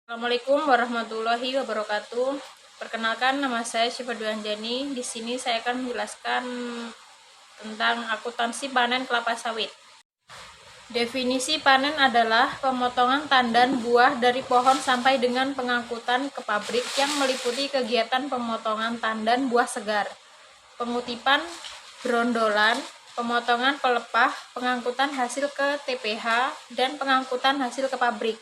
Assalamualaikum warahmatullahi wabarakatuh. Perkenalkan, nama saya Syifa Dwi Anjani. Di sini saya akan menjelaskan tentang akuntansi panen kelapa sawit. Definisi panen adalah pemotongan tandan buah dari pohon sampai dengan pengangkutan ke pabrik yang meliputi kegiatan pemotongan tandan buah segar, pengutipan brondolan, pemotongan pelepah, pengangkutan hasil ke TPH, dan pengangkutan hasil ke pabrik.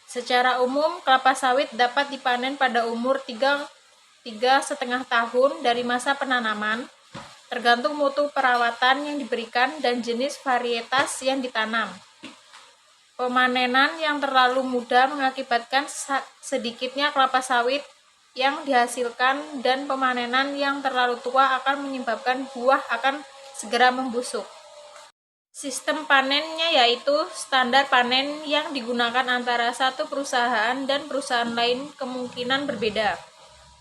Secara umum, kelapa sawit dapat dipanen pada umur 3,5 tahun dari masa penanaman, tergantung mutu perawatan yang diberikan dan jenis varietas yang ditanam. Pemanenan yang terlalu muda mengakibatkan sedikitnya kelapa sawit yang dihasilkan, dan pemanenan yang terlalu tua akan menyebabkan buah akan segera membusuk. Sistem panennya yaitu standar panen yang digunakan antara satu perusahaan dan perusahaan lain kemungkinan berbeda.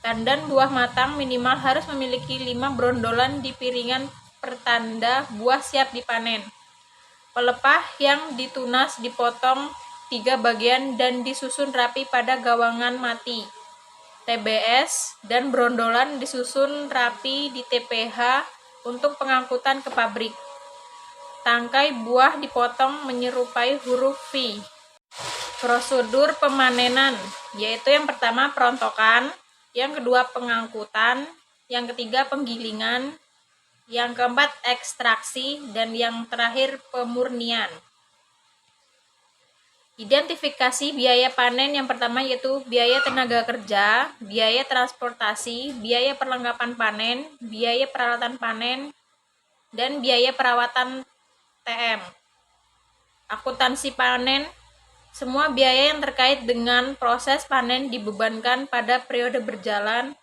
Tandan buah matang minimal harus memiliki 5 brondolan di piringan pertanda buah siap dipanen. Pelepah yang ditunas dipotong 3 bagian dan disusun rapi pada gawangan mati. TBS dan brondolan disusun rapi di TPH untuk pengangkutan ke pabrik. Tangkai buah dipotong menyerupai huruf V. Prosedur pemanenan yaitu yang pertama perontokan, yang kedua pengangkutan, yang ketiga penggilingan, yang keempat ekstraksi, dan yang terakhir pemurnian. Identifikasi biaya panen yang pertama yaitu biaya tenaga kerja, biaya transportasi, biaya perlengkapan panen, biaya peralatan panen, dan biaya perawatan TM. Akuntansi panen, semua biaya yang terkait dengan proses panen dibebankan pada periode berjalan.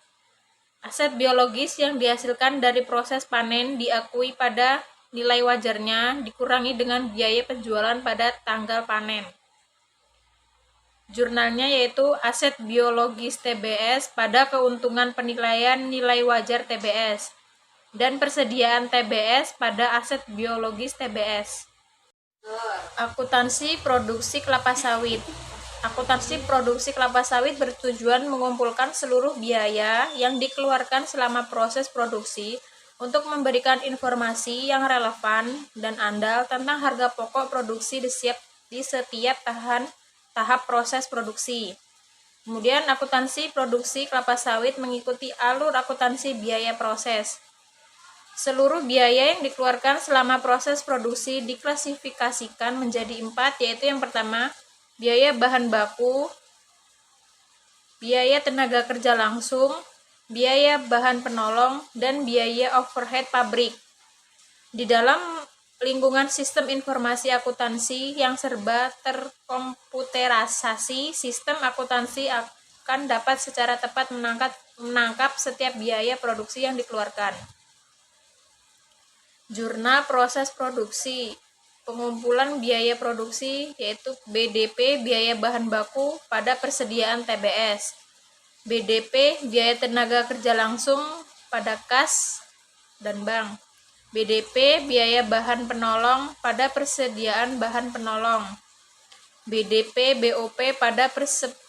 Aset biologis yang dihasilkan dari proses panen diakui pada nilai wajarnya, dikurangi dengan biaya penjualan pada tanggal panen. Jurnalnya yaitu aset biologis TBS pada keuntungan penilaian nilai wajar TBS, dan persediaan TBS pada aset biologis TBS. Akuntansi produksi kelapa sawit. Akuntansi produksi kelapa sawit bertujuan mengumpulkan seluruh biaya yang dikeluarkan selama proses produksi untuk memberikan informasi yang relevan dan andal tentang harga pokok produksi di setiap tahap proses produksi. Kemudian akuntansi produksi kelapa sawit mengikuti alur akuntansi biaya proses. Seluruh biaya yang dikeluarkan selama proses produksi diklasifikasikan menjadi 4, yaitu yang pertama, biaya bahan baku, biaya tenaga kerja langsung, biaya bahan penolong, dan biaya overhead pabrik. Di dalam lingkungan sistem informasi akuntansi yang serba terkomputerisasi, sistem akuntansi akan dapat secara tepat menangkap setiap biaya produksi yang dikeluarkan. Jurnal proses produksi, pengumpulan biaya produksi yaitu BDP biaya bahan baku pada persediaan TBS, BDP biaya tenaga kerja langsung pada kas dan bank, BDP biaya bahan penolong pada persediaan bahan penolong, BDP BOP pada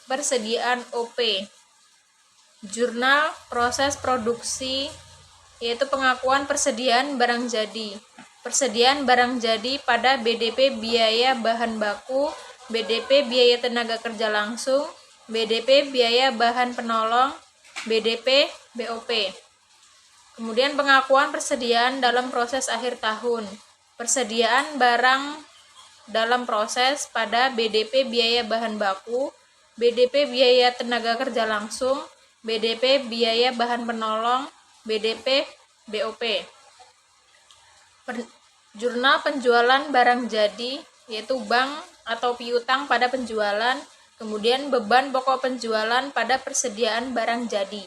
persediaan OP. Jurnal proses produksi yaitu pengakuan persediaan barang jadi. Persediaan barang jadi pada BDP biaya bahan baku, BDP biaya tenaga kerja langsung, BDP biaya bahan penolong, BDP BOP. Kemudian pengakuan persediaan dalam proses akhir tahun. Persediaan barang dalam proses pada BDP biaya bahan baku, BDP biaya tenaga kerja langsung, BDP biaya bahan penolong, BDP BOP. Jurnal penjualan barang jadi yaitu bank atau piutang pada penjualan, kemudian beban pokok penjualan pada persediaan barang jadi.